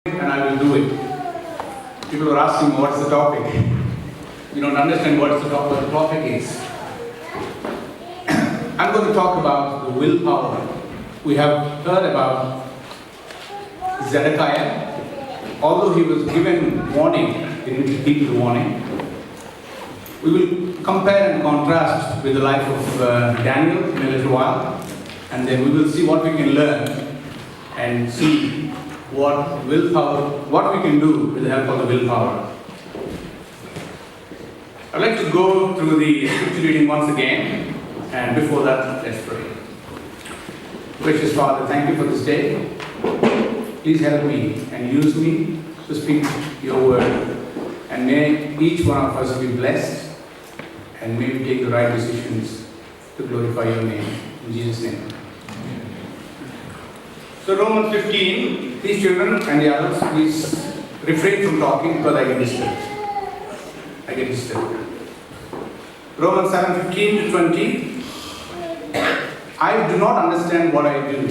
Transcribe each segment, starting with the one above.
and I will do it. People are asking what's the topic. You don't understand what the topic is. I'm going to talk about the willpower. We have heard about Zedekiah. Although he was given warning, he didn't heed the warning. We will compare and contrast with the life of Daniel in a little while, and then we will see what we can learn and see what we can do with the help of the willpower. I'd like to go through the scripture reading once again, and before that, let's pray. Gracious Father, thank you for this day. Please help me and use me to speak your word, and may each one of us be blessed, and may we take the right decisions to glorify your name. In Jesus' name. So Romans 15, these children and the others, please refrain from talking because I get disturbed. Romans 7:15 to 20. I do not understand what I do.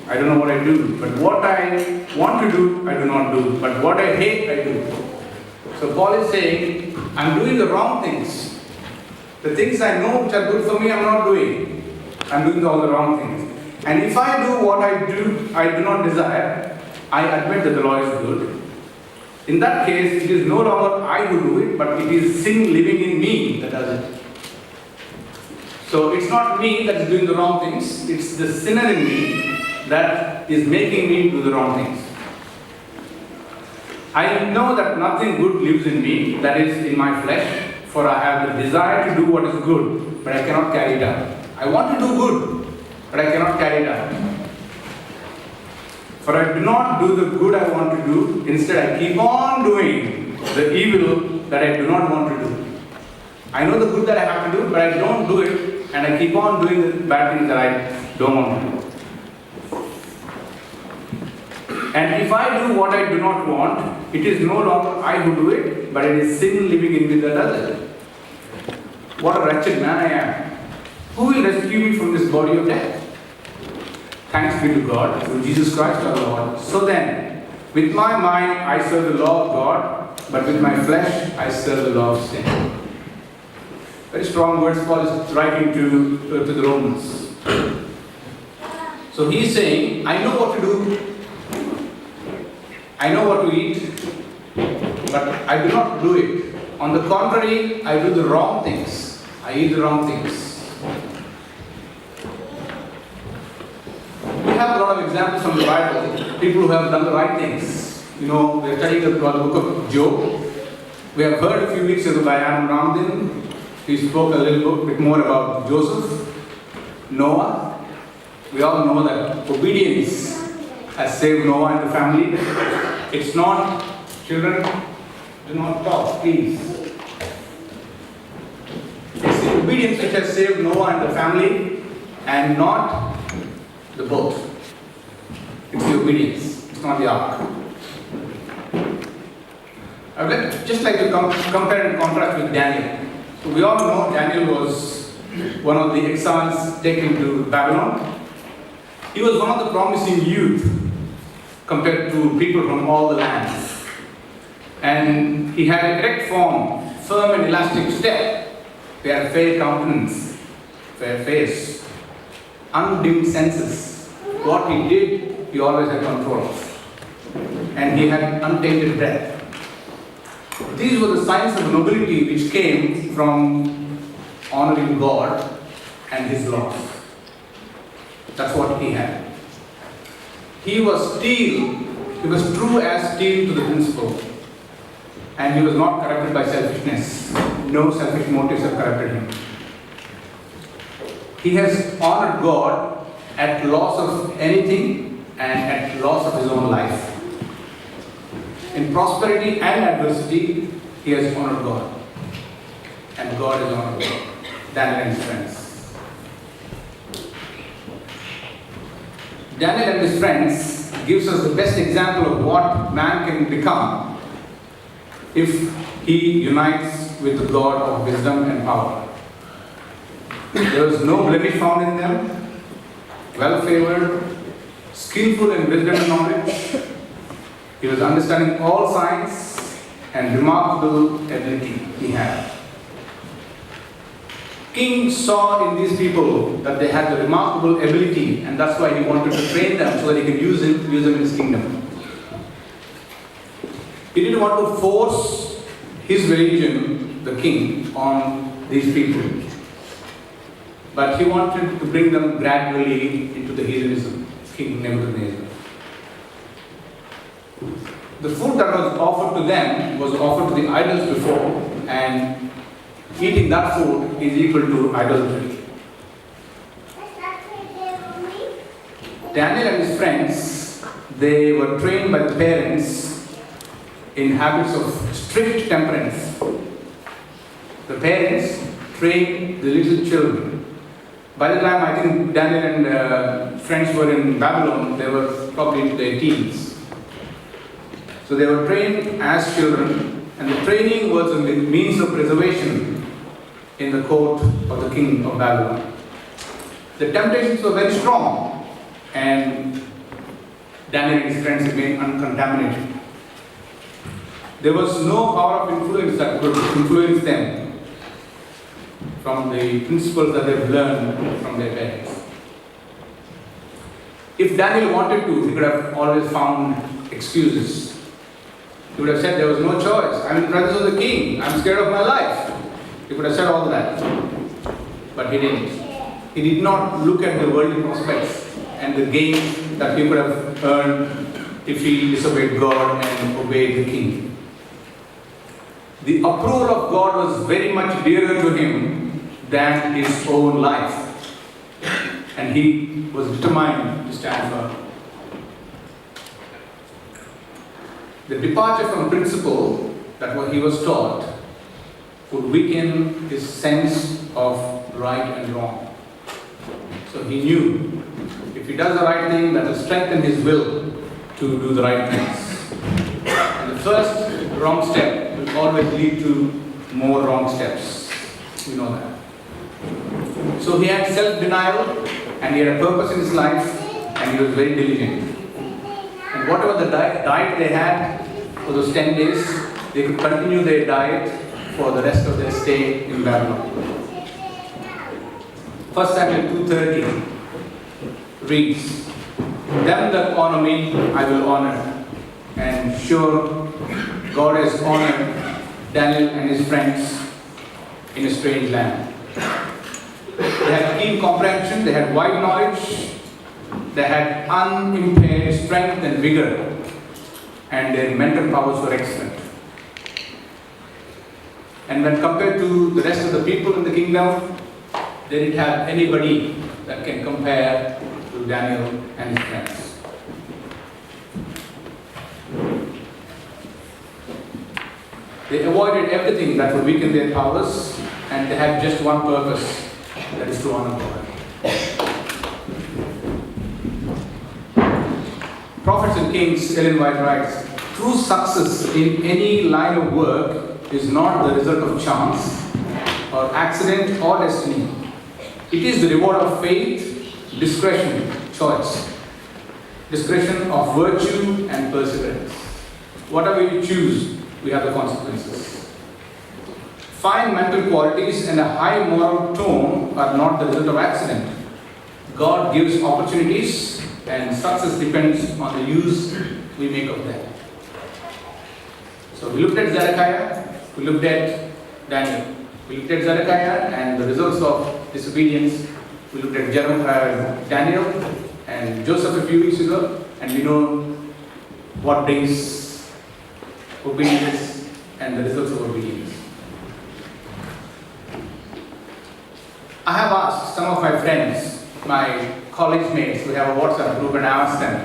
I don't know what I do. But what I want to do, I do not do. But what I hate, I do. So Paul is saying, I'm doing the wrong things. The things I know which are good for me, I'm not doing. I'm doing all the wrong things. And if I do what I do not desire, I admit that the law is good. In that case, it is no longer I who do it, but it is sin living in me that does it. So it's not me that is doing the wrong things, it's the sinner in me that is making me do the wrong things. I know that nothing good lives in me, that is in my flesh, for I have the desire to do what is good, but I cannot carry it out. I want to do good, but I cannot carry it out. For I do not do the good I want to do, instead I keep on doing the evil that I do not want to do. I know the good that I have to do, but I don't do it, and I keep on doing the bad things that I don't want to do. And if I do what I do not want, it is no longer I who do it, but it is sin living in me that does it. What a wretched man I am. Who will rescue me from this body of death? Thanks be to God, through Jesus Christ our Lord. So then, with my mind I serve the law of God, but with my flesh I serve the law of sin. Very strong words Paul is writing to the Romans. So he is saying, I know what to do, I know what to eat, but I do not do it. On the contrary, I do the wrong things. I eat the wrong things. We have a lot of examples from the Bible, people who have done the right things. You know, we are studying the book of Job. We have heard a few weeks ago by Adam Ramdin. He spoke a little bit more about Joseph, Noah. We all know that obedience has saved Noah and the family. It's not, children, do not talk, please. It's the obedience which has saved Noah and the family, and not the boat. It's the obedience, it's not the ark. I would just like to compare and contrast with Daniel. So we all know Daniel was one of the exiles taken to Babylon. He was one of the promising youth compared to people from all the lands. And he had a correct form, firm and elastic step. He had a fair countenance, fair face, undimmed senses. What he did, he always had control of. And he had untainted breath. These were the signs of nobility which came from honoring God and His laws. That's what he had. He was true as steel to the principle. And he was not corrupted by selfishness. No selfish motives have corrupted him. He has honored God at loss of anything and at loss of his own life. In prosperity and adversity, he has honored God. And God has honored God. Daniel and his friends. Daniel and his friends gives us the best example of what man can become if he unites with the God of wisdom and power. There was no blemish found in them, well favored, skillful in wisdom and knowledge, He was understanding all science and remarkable ability he had. King saw in these people that they had the remarkable ability, and that's why he wanted to train them so that he could use them in his kingdom. He didn't want to force his religion, the king, on these people. But he wanted to bring them gradually into the heathenism, King Nebuchadnezzar. The food that was offered to them was offered to the idols before, and eating that food is equal to idolatry. Daniel and his friends, they were trained by the parents in habits of strict temperance. The parents trained the little children. By the time I think Daniel and friends were in Babylon, they were probably into their teens. So they were trained as children, and the training was a means of preservation in the court of the king of Babylon. The temptations were very strong, and Daniel and his friends remained uncontaminated. There was no power of influence that could influence them from the principles that they've learned from their parents. If Daniel wanted to, he could have always found excuses. He would have said there was no choice. I'm in the presence of the king. I'm scared of my life. He could have said all that. But he didn't. He did not look at the worldly prospects and the gain that he could have earned if he disobeyed God and obeyed the king. The approval of God was very much dearer to him than his own life. And he was determined to stand firm. The departure from principle that what he was taught would weaken his sense of right and wrong. So he knew if he does the right thing, that will strengthen his will to do the right things. And the first wrong step will always lead to more wrong steps. We know that. So he had self-denial, and he had a purpose in his life, and he was very diligent. And whatever the diet they had for those 10 days, they could continue their diet for the rest of their stay in Babylon. 1 Samuel 2:30 reads, "Them that honor me, I will honor." And sure, God has honored Daniel and his friends in a strange land. They had keen comprehension, they had wide knowledge, they had unimpaired strength and vigor, and their mental powers were excellent. And when compared to the rest of the people in the kingdom, they didn't have anybody that can compare to Daniel and his friends. They avoided everything that would weaken their powers, and they had just one purpose, that is to honor God. Prophets and Kings, Ellen White writes, "True success in any line of work is not the result of chance or accident or destiny. It is the reward of faith, discretion, choice, discretion of virtue and perseverance. Whatever you choose, we have the consequences. Fine mental qualities and a high moral tone are not the result of accident. God gives opportunities, and success depends on the use we make of them." So we looked at Zedekiah, we looked at Daniel, we looked at Zedekiah and the results of disobedience. We looked at Daniel and Joseph a few weeks ago, and we know what brings obedience and the results of obedience. I have asked some of my friends, my college mates, we have a WhatsApp group, and I asked them,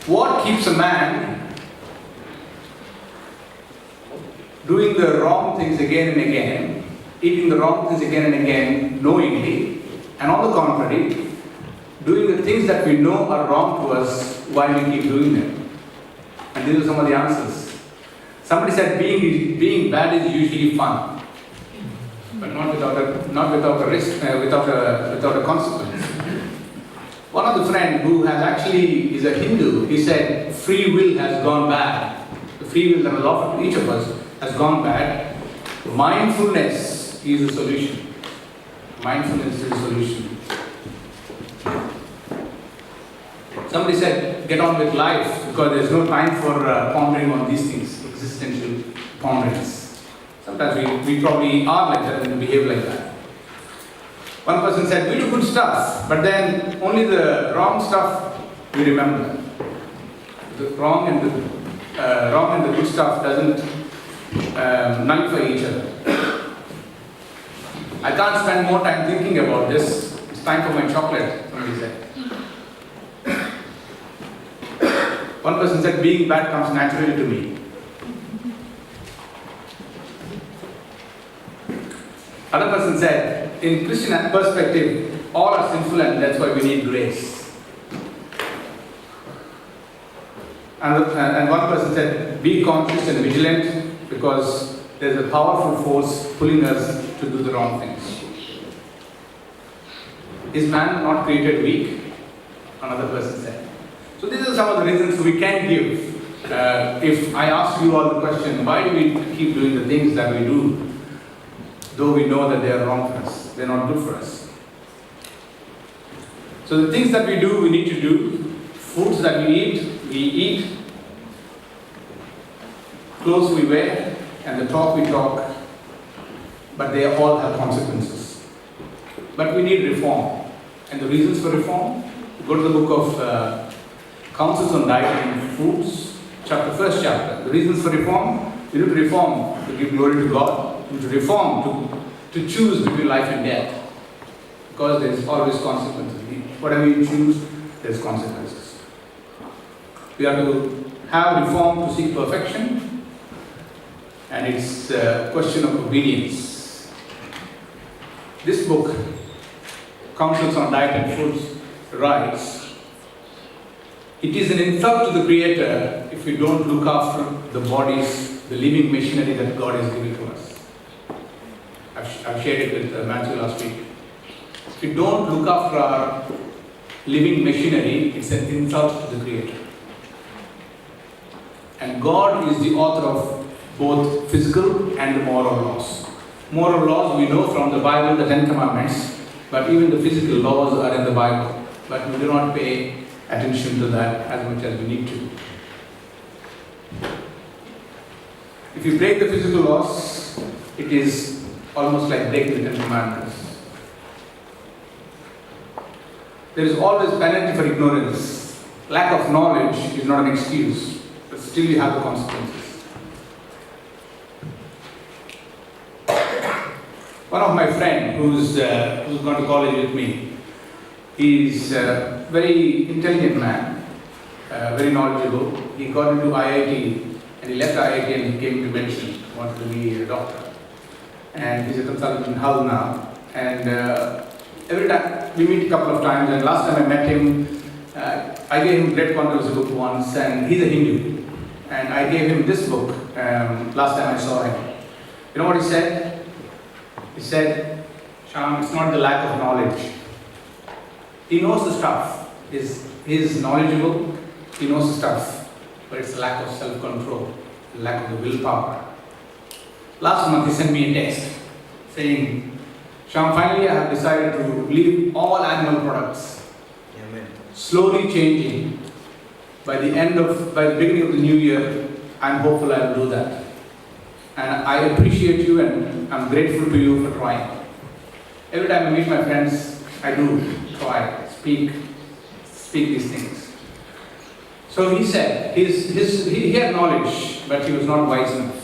what keeps a man doing the wrong things again and again, eating the wrong things again and again, knowingly, and on the contrary, doing the things that we know are wrong to us while we keep doing them? And these are some of the answers. Somebody said being bad is usually fun, but not without a risk, without a consequence. One of the friend who has actually is a Hindu, he said free will has gone bad. The free will that is offered to each of us has gone bad. Mindfulness is the solution. Mindfulness is the solution. Somebody said, get on with life because there's no time for pondering on these things, existential ponderings. Sometimes we probably are like that and behave like that. One person said, we do good stuff, but then only the wrong stuff we remember. The wrong and the good stuff doesn't nullify each other. I can't spend more time thinking about this. It's time for my chocolate, somebody said. One person said, being bad comes naturally to me. Another person said, in Christian perspective, all are sinful and that's why we need grace. And one person said, be conscious and vigilant because there's a powerful force pulling us to do the wrong things. Is man not created weak? Another person said. So these are some of the reasons we can give. If I ask you all the question, why do we keep doing the things that we do, though we know that they are wrong for us, they're not good for us. So the things that we do, we need to do. Foods that we eat. Clothes we wear, and the talk we talk. But they all have consequences. But we need reform. And the reasons for reform? Go to the book of Counsels on Diet and Foods, first chapter. The reasons for reform? We need to reform to give glory to God. We need to reform to choose between life and death. Because there is always consequences. Whatever you choose, there is consequences. We have to have reform to seek perfection. And it's a question of obedience. This book, Counsels on Diet and Foods, writes, it is an insult to the Creator if we don't look after the bodies, the living machinery that God has given to us. I've shared it with Matthew last week. If we don't look after our living machinery, it's an insult to the Creator. And God is the author of both physical and moral laws. Moral laws we know from the Bible, the 10 Commandments, but even the physical laws are in the Bible. But we do not pay attention to that as much as we need to. If you break the physical laws, it is almost like breaking the 10 Commandments. There is always penalty for ignorance. Lack of knowledge is not an excuse, but still you have the consequences. One of my friends who's gone to college with me, he's a very intelligent man, very knowledgeable. He got into IIT and he left IIT and he came to medicine, wanted to be a doctor. And he's a consultant in Hull now. And every time, we meet a couple of times, and last time I met him, I gave him Great Controversy book once, and he's a Hindu. And I gave him this book last time I saw him. You know what he said? He said, Shyam, it's not the lack of knowledge. He knows the stuff. He's knowledgeable, he knows the stuff, but it's the lack of self-control, the lack of the willpower. Last month he sent me a text saying, Shyam, finally I have decided to leave all animal products. Amen. Slowly changing. By the beginning of the new year, I'm hopeful I will do that. And I appreciate you and I'm grateful to you for trying. Every time I meet my friends, I do try, speak these things. So he said, he had knowledge, but he was not wise enough.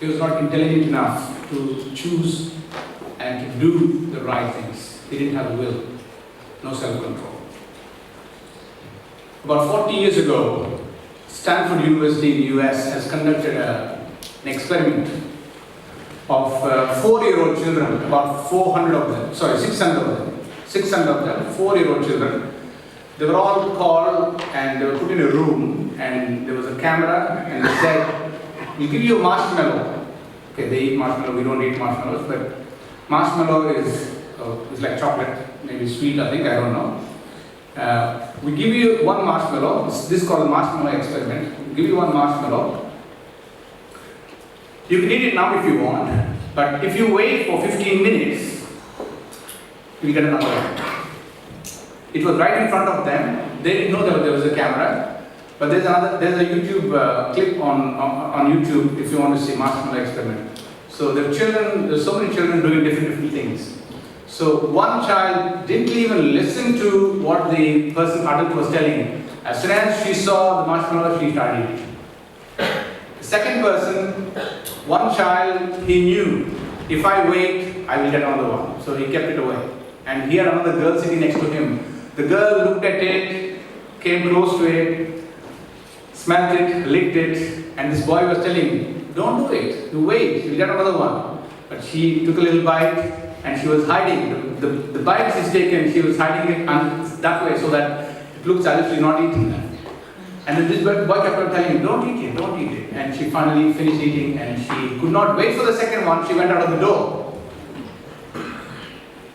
He was not intelligent enough to choose and to do the right things. He didn't have a will, no self-control. About 40 years ago, Stanford University in the US has conducted an experiment of 4-year-old children, about 600 of them, 600 of them, 4-year-old children. They were all called and they were put in a room and there was a camera and they said, we'll give you a marshmallow. Okay, they eat marshmallow, we don't eat marshmallows, but marshmallow is like chocolate, maybe sweet, I think, I don't know. We give you one marshmallow. This is called a marshmallow experiment. We give you one marshmallow. You can eat it now if you want, but if you wait for 15 minutes, you'll get another one. It was right in front of them. They didn't know that there was a camera, but there's a YouTube clip on YouTube if you want to see marshmallow experiment. So there's so many children doing different things. So one child didn't even listen to what the adult was telling. As soon as she saw the marshmallow, she started eating. The second person, one child, he knew, if I wait, I will get another one. So he kept it away. And he had another girl sitting next to him. The girl looked at it, came close to it, smelled it, licked it, and this boy was telling him, don't do it, you wait, you'll get another one. But she took a little bite, and she was hiding. The bite is taken, she was hiding it that way so that it looks as if she's not eating that. And then this boy kept on telling him, don't eat it, don't eat it. And she finally finished eating, and she could not wait for the second one. She went out of the door.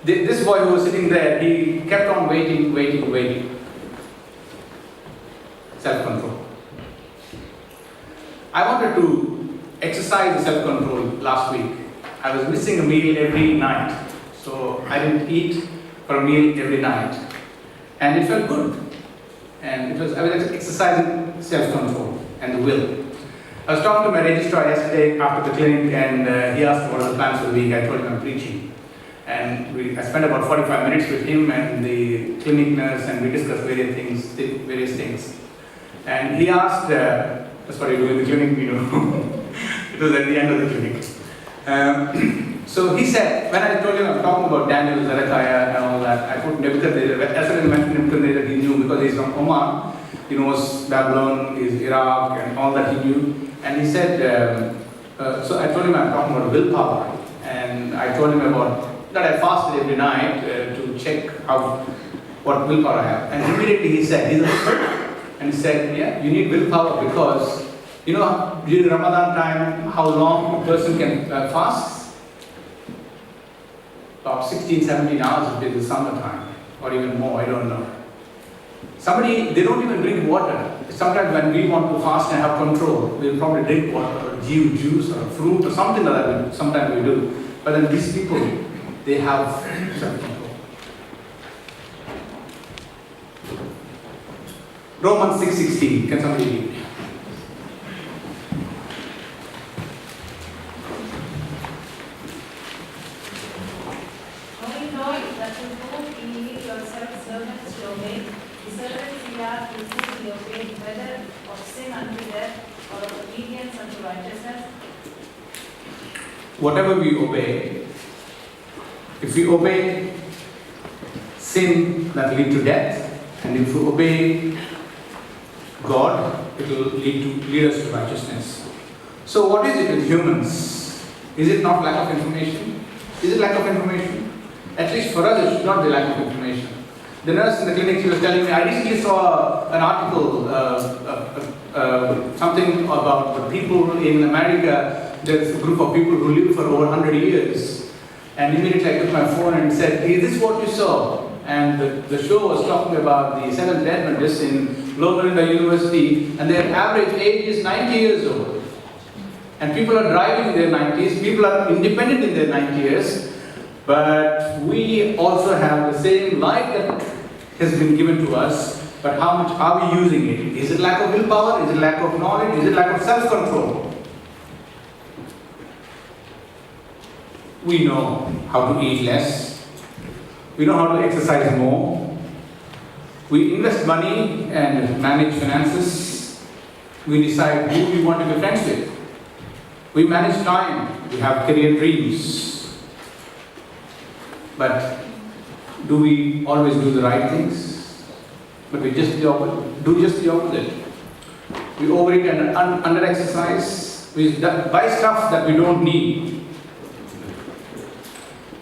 This boy who was sitting there, he kept on waiting. Self-control. I wanted to exercise the self-control last week. I was missing a meal every night. So I didn't eat for a meal every night. And it felt good. And I was exercising self-control and the will. I was talking to my registrar yesterday after the clinic, and he asked what are the plans for the week. I told him I'm preaching. And I spent about 45 minutes with him and the clinic nurse, and we discussed various things. And he asked, that's what you do in the clinic, you know. It was at the end of the clinic. So he said, when I told him I'm talking about Daniel, Zedekiah and all that, I put Nebuchadnezzar. As soon as I mentioned Nebuchadnezzar, he knew because he's from Oman. He knows Babylon, is Iraq, and all that he knew. And he said, so I told him I'm talking about willpower. And I told him about that I fasted every night to check what willpower I have. And immediately he said, and he said, yeah, you need willpower because, you know, during Ramadan time, how long a person can fast? About 16, 17 hours in the summertime, or even more, I don't know. They don't even drink water. Sometimes when we want to fast and have control, we'll probably drink water or juice or fruit or something like that. Sometimes we do. But then these people, they have self-control. Romans 6:16. Can somebody read? Whatever we obey, if we obey sin, that will lead to death, and if we obey God, it will lead us to righteousness. So what is it with humans? Is it not lack of information? Is it lack of information? At least for us, it should not be lack of information. The nurse in the clinic, she was telling me, I recently saw an article, something about the people in America. There's a group of people who live for over 100 years. And immediately I took my phone and said, is this what you saw? And the show was talking about the Seventh-day Adventists in Loma Linda University, and their average age is 90 years old. And people are driving in their 90s, people are independent in their 90s, but we also have the same life that has been given to us, but how much are we using it? Is it lack of willpower? Is it lack of knowledge? Is it lack of self-control? We know how to eat less. We know how to exercise more. We invest money and manage finances. We decide who we want to be friends with. We manage time. We have career dreams. But do we always do the right things? But we just do just the opposite. We overeat and under-exercise. We buy stuff that we don't need.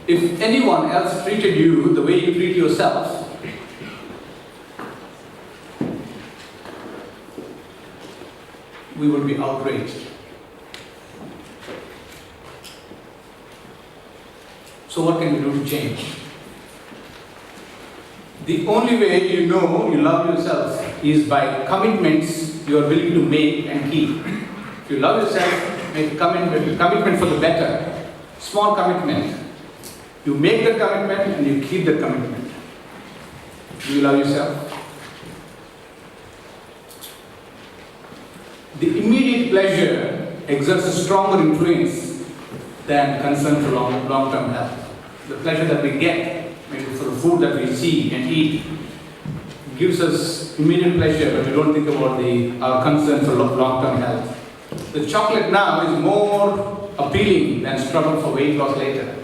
If anyone else treated you the way you treat yourself, we would be outraged. So what can we do to change? The only way you know you love yourself is by commitments you are willing to make and keep. If you love yourself, make a commitment for the better. Small commitment. You make the commitment and you keep the commitment. Do you love yourself? The immediate pleasure exerts a stronger influence than concern for long-term health. The pleasure that we get, maybe for the food that we see and eat, gives us immediate pleasure, but we don't think about our concern for long-term health. The chocolate now is more appealing than struggle for weight loss later.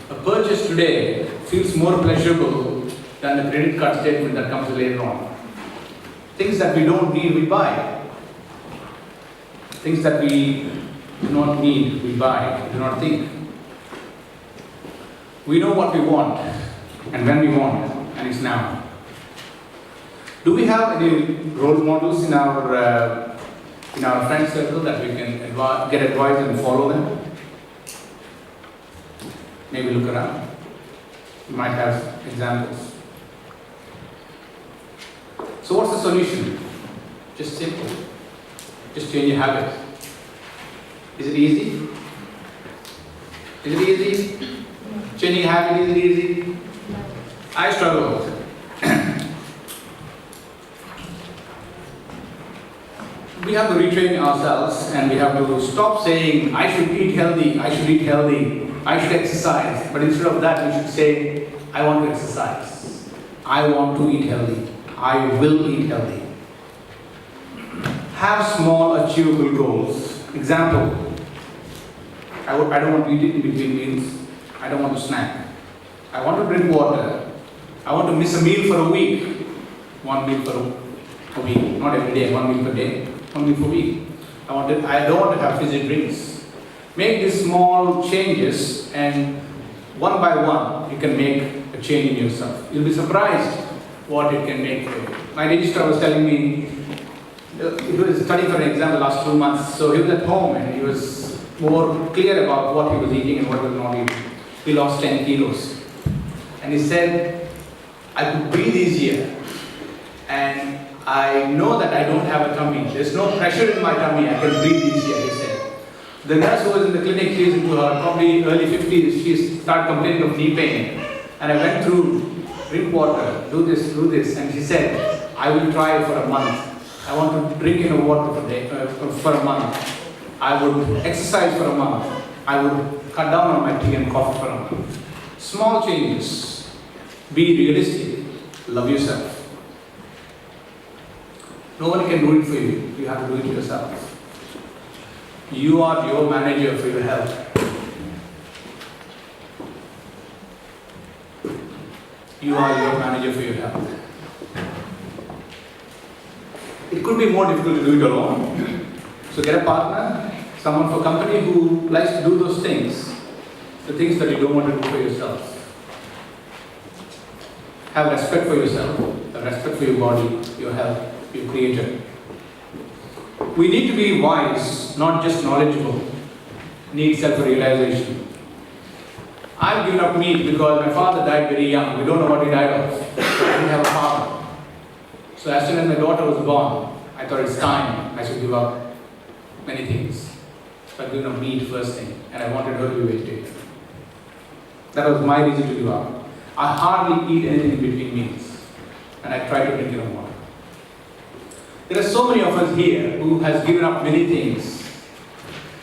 A purchase today feels more pleasurable than the credit card statement that comes later on. Things that we don't need, we buy. Things that we do not need, we buy, do not think. We know what we want and when we want, and it's now. Do we have any role models in our friend circle that we can get advice and follow them? Maybe look around. You might have examples. So what's the solution? Just simple. Just change your habit. Is it easy? Is it easy? Changing habit, is it easy? I struggle. We have to retrain ourselves and we have to stop saying, I should eat healthy, I should eat healthy, I should exercise. But instead of that, we should say, I want to exercise. I want to eat healthy. I will eat healthy. Have small, achievable goals. Example, I don't want to eat in between meals. I don't want to snack. I want to drink water. I want to miss a meal for a week. One meal for a week. Not every day, one meal per day. One meal per week. I don't want to have fizzy drinks. Make these small changes and one by one you can make a change in yourself. You'll be surprised what it can make for you. My registrar was telling me, he was studying for an exam the last 2 months, so he was at home and he was more clear about what he was eating and what he was not eating. He lost 10 kilos. And he said, I could breathe easier and I know that I don't have a tummy. There's no pressure in my tummy, I can breathe easier, he said. The nurse who was in the clinic, she was into her probably early 50s, she started complaining of knee pain. And I went through, drink water, do this, and she said, I will try for a month. I want to drink enough water for a month. I would exercise for a month. I would cut down on my tea and coffee for a month. Small changes. Be realistic. Love yourself. No one can do it for you. You have to do it yourself. You are your manager for your health. You are your manager for your health. It could be more difficult to do it alone. So get a partner, someone for company who likes to do those things, the things that you don't want to do for yourself. Have respect for yourself, have respect for your body, your health, your creator. We need to be wise, not just knowledgeable. Need self-realization. I've given up meat because my father died very young. We don't know what he died of. So I didn't have a father. So as soon as my daughter was born, I thought it's time I should give up many things. So I've given up meat first thing, and I wanted her to be vegetarian. That was my reason to give up. I hardly eat anything in between meals, and I try to drink enough water. There are so many of us here who has given up many things.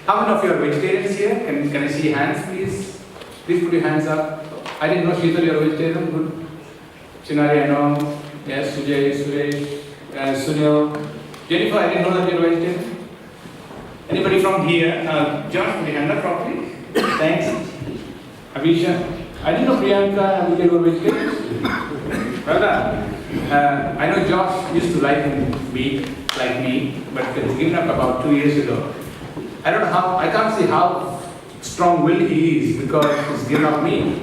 How many of you are vegetarians here? Can I see hands, please? Please put your hands up. I didn't know, Sheetal, you're a vegetarian. Good. Chinari, I know. Yes, Sujay, Suresh, Sunil. Jennifer, I didn't know that you're a vegetarian. Anybody from here? John, put your hand up properly. Thanks. Abhisha. I didn't know Priyanka and Abhisha were vegetarians. Well done. I know Josh used to like meat, like me, but he's given up about 2 years ago. I don't know how, I can't see how strong-willed he is because he's given up meat.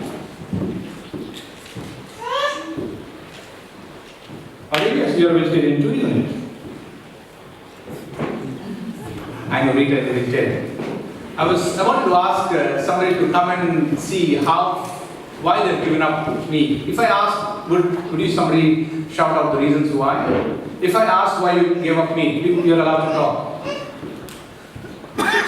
Yes, you're a vegetarian too, isn't it? I know Rita is a vegetarian. I wanted to ask somebody to come and see how why they've given up me. If I ask, would you somebody shout out the reasons why? If I ask why you gave up me, you're allowed to talk.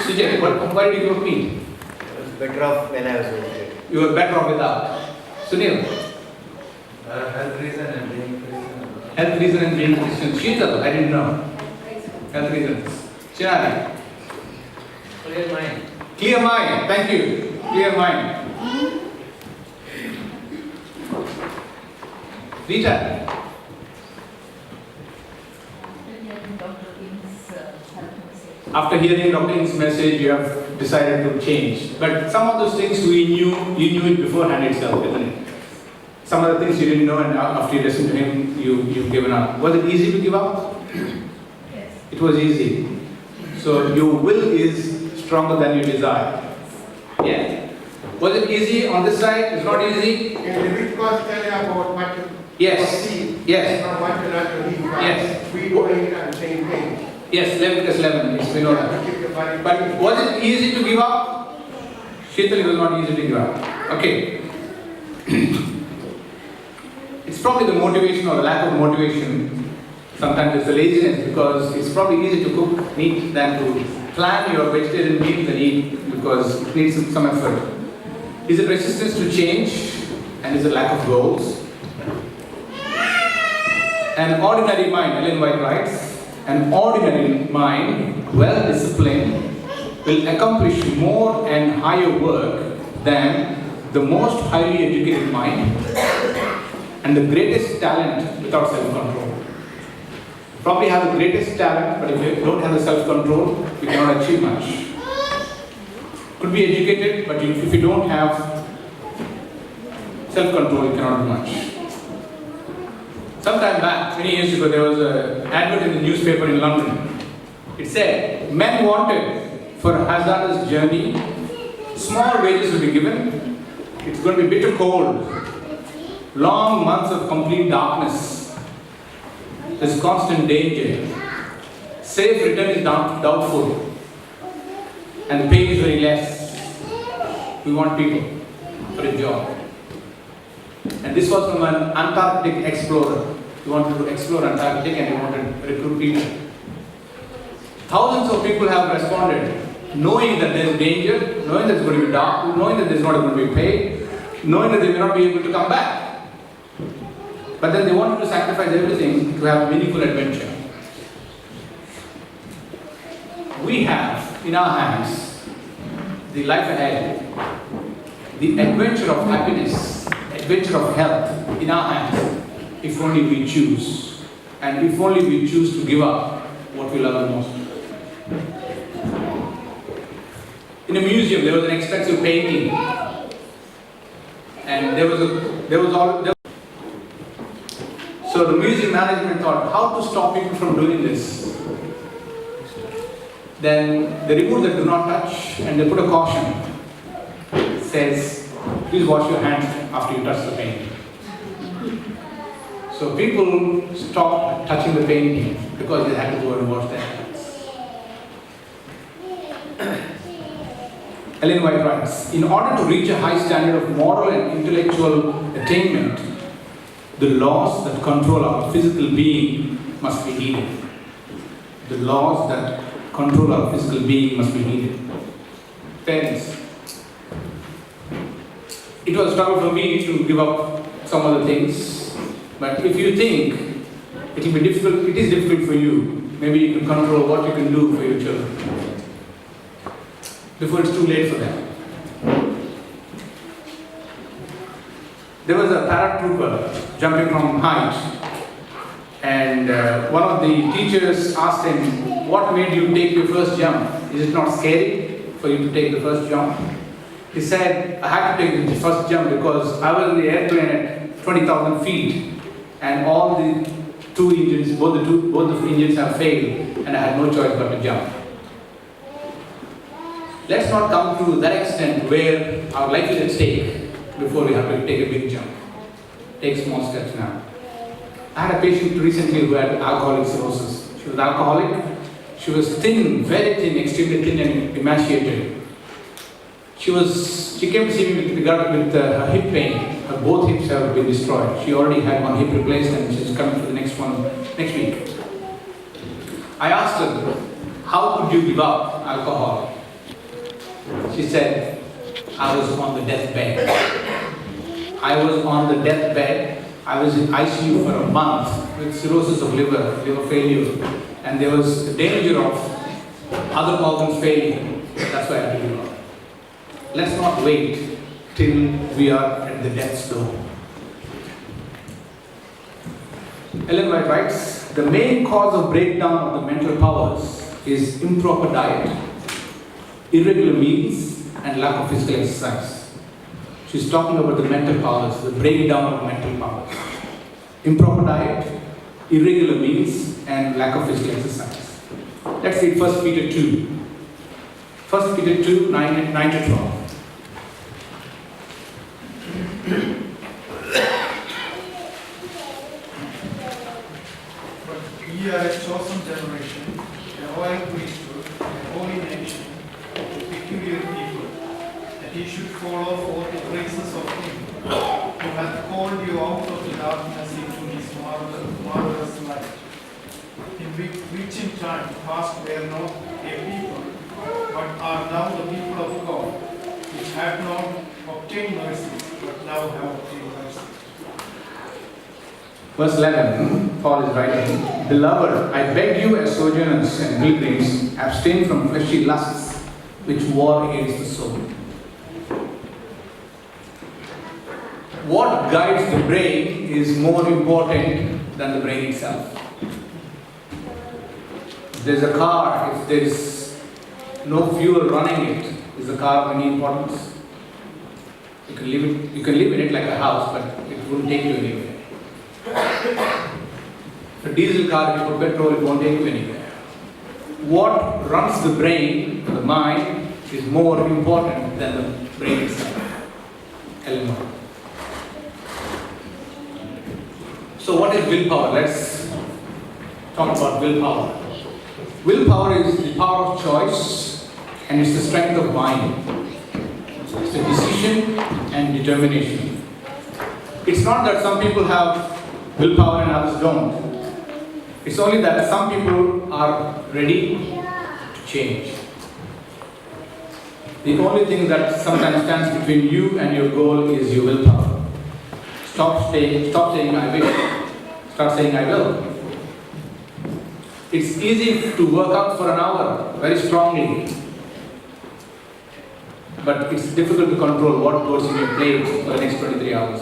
Sujay, why did you give up me? I was better off when I was with it. You were better off without. Sunil? Health reason and being Christian. Health reason and being Christian. Sheetal, I didn't know. Health reasons. Chinari? Clear mind. Clear mind. Thank you. Clear mind. Rita? After hearing Dr. King's message, you have decided to change. But some of those things you knew it beforehand itself, isn't it? Some of the things you didn't know, and after you listened to him, you've given up. Was it easy to give up? Yes. It was easy. So your will is stronger than your desire. Yeah. Was it easy on this side? It's not easy? Can the big cost tell you about what to Yes. see? Yes. Not what to not to leave. Yes. We doing it at the same thing. Yes, Leviticus 11, yes, we know To that. keep the body. But was it easy to give up? Sheetal, it was not easy to give up. Okay. It's probably the motivation or the lack of motivation. Sometimes it's the laziness, because it's probably easy to cook meat than to plan your vegetarian meal and eat, because it needs some effort. Is it resistance to change? And is it lack of goals? An ordinary mind, Ellen White writes, an ordinary mind, well disciplined, will accomplish more and higher work than the most highly educated mind and the greatest talent without self-control. Probably have the greatest talent, but if you don't have the self-control, you cannot achieve much. Could be educated, but if you don't have self-control, you cannot do much. Sometime back, many years ago, there was an advert in the newspaper in London. It said, men wanted for a hazardous journey, small wages will be given, it's going to be bitter cold, long months of complete darkness, there's constant danger, safe return is doubtful, and the pay is very less. We want people for a job. And this was from an Antarctic explorer. He wanted to explore Antarctic and he wanted to recruit people. Thousands of people have responded, knowing that there is danger, knowing that it's going to be dark, knowing that there's not going to be pay, knowing that they may not be able to come back. But then they wanted to sacrifice everything to have a meaningful adventure. We have in our hands the life ahead, the adventure of happiness, adventure of health in our hands, if only we choose, and if only we choose to give up what we love the most. In a museum, there was an expensive painting, and so the museum management thought, how to stop people from doing this? Then they removed the do not touch and they put a caution. It says, please wash your hands after you touch the painting. So people stopped touching the painting because they had to go and wash their hands. Ellen White writes, in order to reach a high standard of moral and intellectual attainment, the laws that control our physical being must be heeded. The laws that control our physical being must be heeded. Parents, it was a struggle for me to give up some of the things, but if you think it will be difficult, it is difficult for you, maybe you can control what you can do for your children before it's too late for them. There was a paratrooper jumping from height, and one of the teachers asked him, what made you take your first jump? Is it not scary for you to take the first jump? He said, I had to take the first jump because I was in the airplane at 20,000 feet and all the two engines, both the engines have failed and I had no choice but to jump. Let's not come to that extent where our life is at stake before we have to take a big jump. Take small steps now. I had a patient recently who had alcoholic cirrhosis. She was alcoholic. She was thin, very thin, extremely thin and emaciated. She came to see me with regard with her hip pain. Her both hips have been destroyed. She already had one hip replaced and she's coming for the next one next week. I asked her, how could you give up alcohol? She said, I was on the deathbed. I was on the deathbed. I was in ICU for a month with cirrhosis of liver failure, and there was a danger of other organs failing. That's why I had to give up. Let's not wait till we are at the death's door. Ellen White writes, the main cause of breakdown of the mental powers is improper diet, irregular meals, and lack of physical exercise. She's talking about the mental powers, the breakdown of mental powers. Improper diet, irregular meals, and lack of physical exercise. Let's read 1 Peter 2. 1 Peter 2, 9 to 12. But ye are a chosen generation, a royal priesthood, a holy nation, a peculiar people, that ye should follow forth the praises of him who hath called you out of the darkness into his marvelous light, in which in time past were not a people, but are now the people of God, which have not obtained mercy, but now have obtained mercy. Verse 11, Paul is writing, Beloved, I beg you as sojourners and pilgrims, abstain from fleshly lusts which war against the soul. What guides the brain is more important than the brain itself. If there's a car, if there's no fuel running it, is the car of any importance? You can live in it like a house, but it won't take you anywhere. A diesel car, if you put petrol, it won't take you anywhere. What runs the brain, the mind, is more important than the brain itself. Element. So what is willpower? Let's talk about willpower. Willpower is the power of choice and it's the strength of mind. It's a decision and determination. It's not that some people have willpower and others don't. It's only that some people are ready to change. The only thing that sometimes stands between you and your goal is your willpower. Stop saying I wish. Start saying I will. It's easy to work out for an hour very strongly, but it's difficult to control what goes in your plate for the next 23 hours.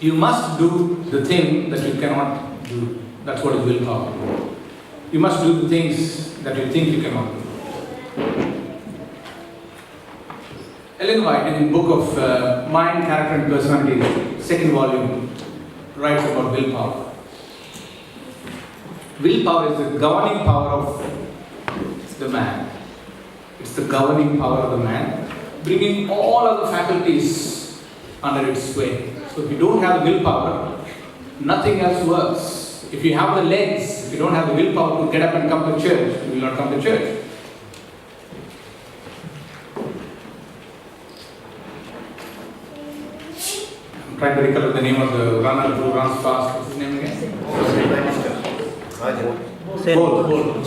You must do the thing that you cannot do. That's what is willpower. You must do the things that you think you cannot do. Ellen White, in the book of Mind, Character and Personality, second volume, writes about willpower. Willpower is the governing power of the man. It's the governing power of the man, bringing all other faculties under its sway. So if you don't have willpower, nothing else works. If you have the legs, if you don't have the willpower to get up and come to church, you will not come to church. I'm trying to recollect the name of the runner who runs fast. What's his name again? Bolt.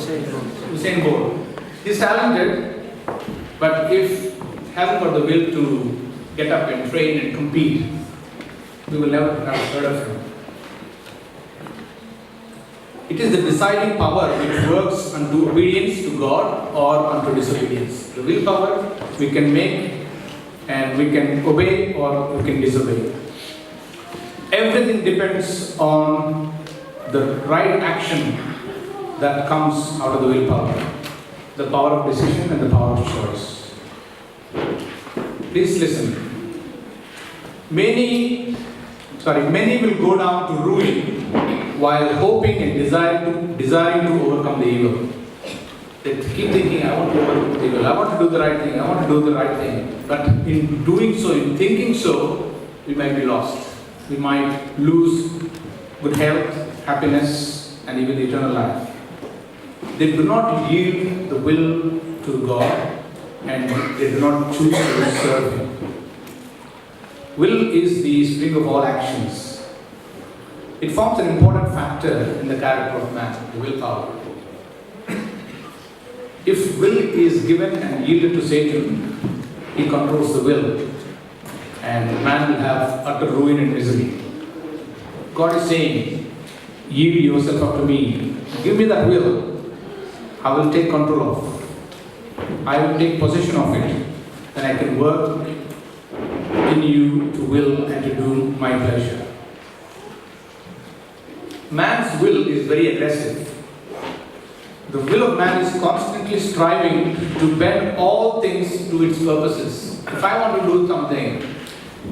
Usain Bolt. He's talented, but if he hasn't got the will to get up and train and compete, we will never have heard of him. It is the deciding power which works unto obedience to God or unto disobedience. The willpower we can make and we can obey or we can disobey. Everything depends on the right action that comes out of the willpower. The power of decision and the power of choice. Please listen. Many will go down to ruin while hoping and desiring to overcome the evil. They keep thinking, I want to overcome the evil, I want to do the right thing, I want to do the right thing. But in doing so, in thinking so, we might be lost. We might lose good health, happiness, and even eternal life. They do not yield the will to God and they do not choose to serve Him. Will is the spring of all actions. It forms an important factor in the character of man, the willpower. If will is given and yielded to Satan, he controls the will, and man will have utter ruin and misery. God is saying, yield yourself up to me, give me that will, I will take control of. I will take possession of it, then I can work in you to will and to do my pleasure. Man's will is very aggressive. The will of man is constantly striving to bend all things to its purposes. If I want to do something,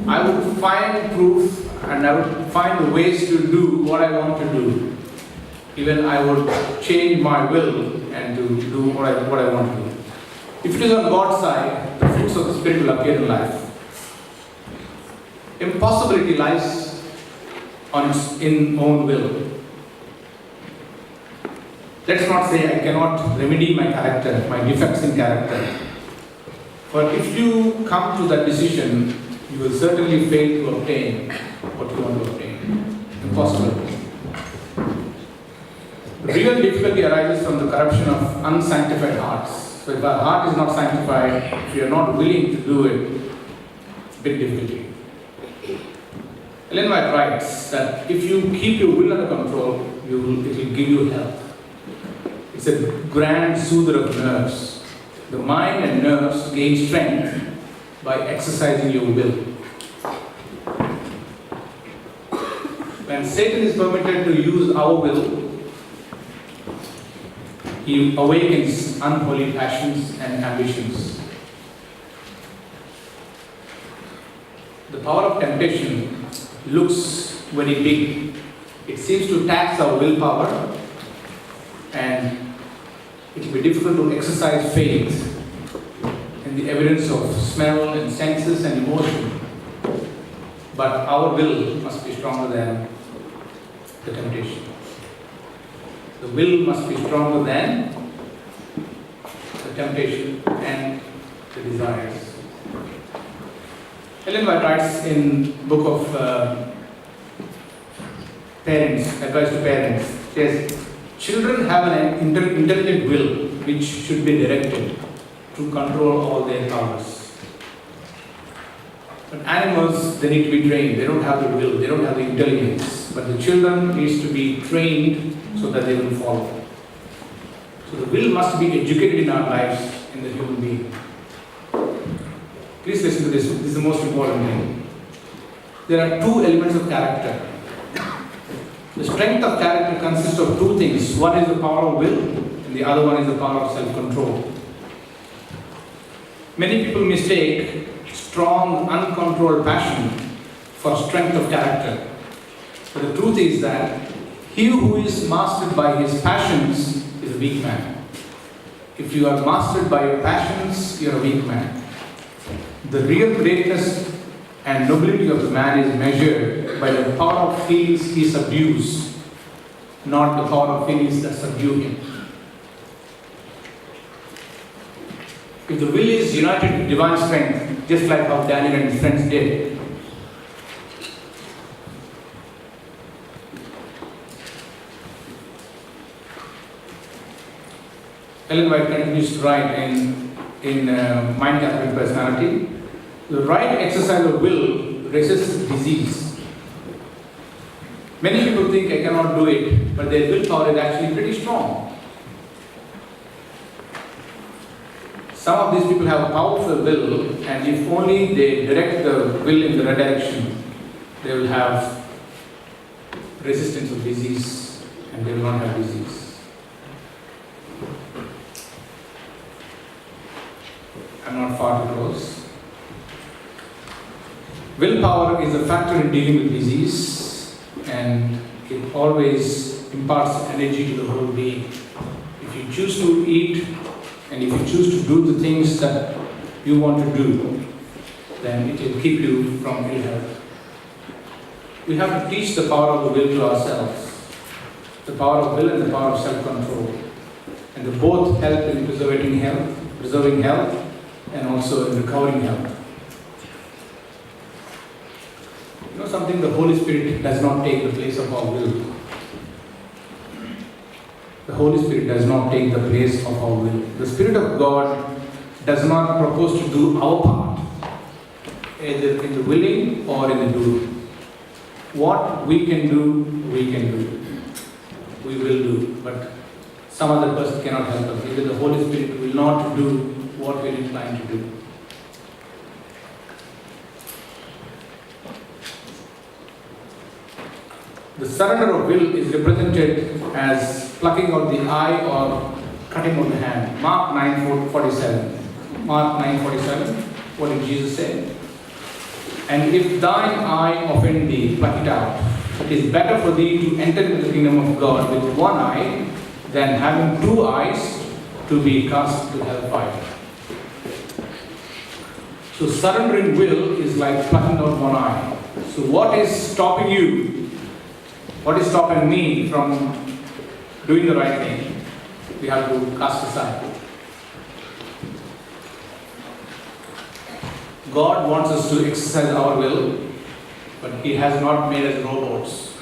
I would find proof and I would find the ways to do what I want to do. Even I would change my will and to do what I want to do. If it is on God's side, the fruits of the Spirit will appear in life. Impossibility lies on its own will. Let's not say I cannot remedy my character, my defects in character. But if you come to that decision, you will certainly fail to obtain what you want to obtain. Impossible. Real difficulty arises from the corruption of unsanctified hearts. So if our heart is not sanctified, if you are not willing to do it, it's a big difficulty. Ellen White writes that if you keep your will under control, it will give you health. It's a grand soother of nerves. The mind and nerves gain strength by exercising your will. When Satan is permitted to use our will, he awakens unholy passions and ambitions. The power of temptation looks very big. It seems to tax our willpower, and it will be difficult to exercise faith in the evidence of smell and senses and emotion. But our will must be stronger than the temptation. The will must be stronger than the temptation and the desires. Ellen White writes in book of parents, advice to parents, says, children have an intelligent will which should be directed to control all their powers. But animals, they need to be trained. They don't have the will, they don't have the intelligence. But the children needs to be trained so that they will follow. So the will must be educated in our lives in the human being. Please listen to this. This is the most important thing. There are two elements of character. The strength of character consists of two things. One is the power of will, and the other one is the power of self-control. Many people mistake strong, uncontrolled passion for strength of character. But the truth is that he who is mastered by his passions is a weak man. If you are mastered by your passions, you are a weak man. The real greatness and nobility of the man is measured by the power of feelings he subdues, not the power of feelings that subdue him. If the will is united with divine strength, just like how Daniel and his friends did, Ellen White continues to write in Mind Capturing Personality, the right exercise of will resists disease. Many people think I cannot do it, but their willpower is actually pretty strong. Some of these people have powerful will, and if only they direct the will in the right direction, they will have resistance of disease, and they will not have disease. I'm not far to close. Willpower is a factor in dealing with disease, and it always imparts energy to the whole being. If you choose to eat, and if you choose to do the things that you want to do, then it will keep you from ill health. We have to teach the power of the will to ourselves, the power of will and the power of self-control. And they both help in preserving health, and also in recovering health. You know something, the Holy Spirit does not take the place of our will. The Holy Spirit does not take the place of our will. The Spirit of God does not propose to do our part, either in the willing or in the doing. What we can do, we can do. We will do, but some other person cannot help us. Even the Holy Spirit will not do what we are inclined to do. The surrender of will is represented as plucking out the eye or cutting out the hand. Mark 9:47. Mark 9:47. What did Jesus say? And if thine eye offend thee, pluck it out. It is better for thee to enter into the kingdom of God with one eye than having two eyes to be cast to hellfire. So surrendering will is like plucking out one eye. So what is stopping you? What is stopping me from doing the right thing? We have to cast aside. God wants us to exercise our will, but He has not made us robots.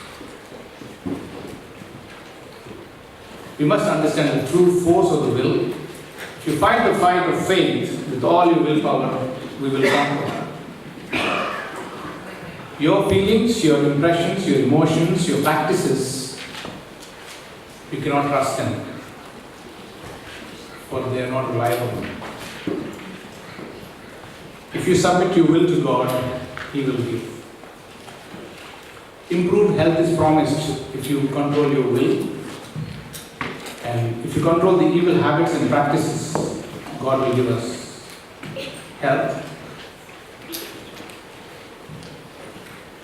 We must understand the true force of the will. If you fight the fight of faith with all your willpower, we will conquer. Your feelings, your impressions, your emotions, your practices, you cannot trust them, for they are not reliable. If you submit your will to God, He will give. Improved health is promised if you control your will. And if you control the evil habits and practices, God will give us health.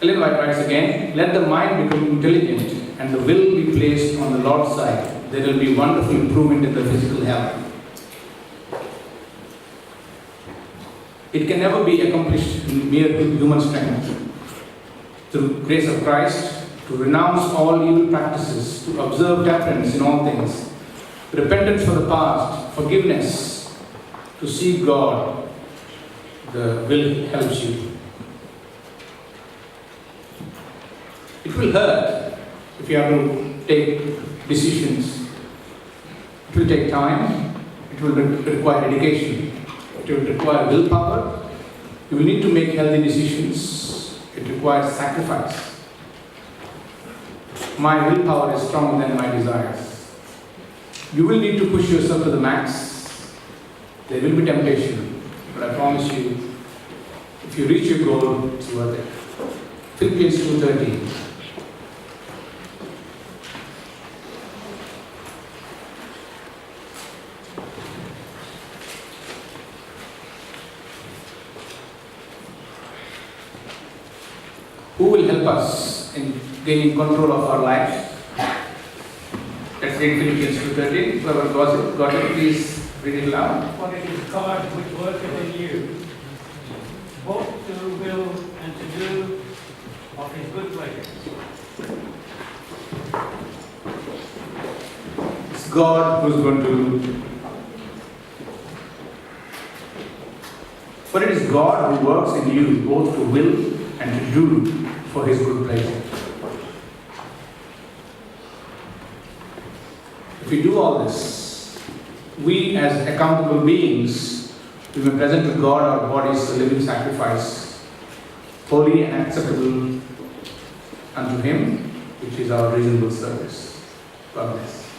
Ellen White writes again, let the mind become intelligent and the will be placed on the Lord's side. There will be wonderful improvement in the physical health. It can never be accomplished in mere human strength. Through grace of Christ, to renounce all evil practices, to observe temperance in all things, repentance for the past, forgiveness, to seek God, the will helps you. It will hurt if you have to take decisions. It will take time. It will require dedication. It will require willpower. You will need to make healthy decisions. It requires sacrifice. My willpower is stronger than my desires. You will need to push yourself to the max. There will be temptation, but I promise you, if you reach your goal, it's worth it. Philippians 2:13. Who will help us in gaining control of our lives? Let's read Philippians 2:13. Whoever got it, please read it loud. For it is God which worketh in you, both to will and to do of His good pleasure. It's God who's going to. For it is God who works in you both to will and to do for His good pleasure. If we do all this, we as accountable beings, we may present to God our bodies a living sacrifice, holy and acceptable unto Him, which is our reasonable service. God bless.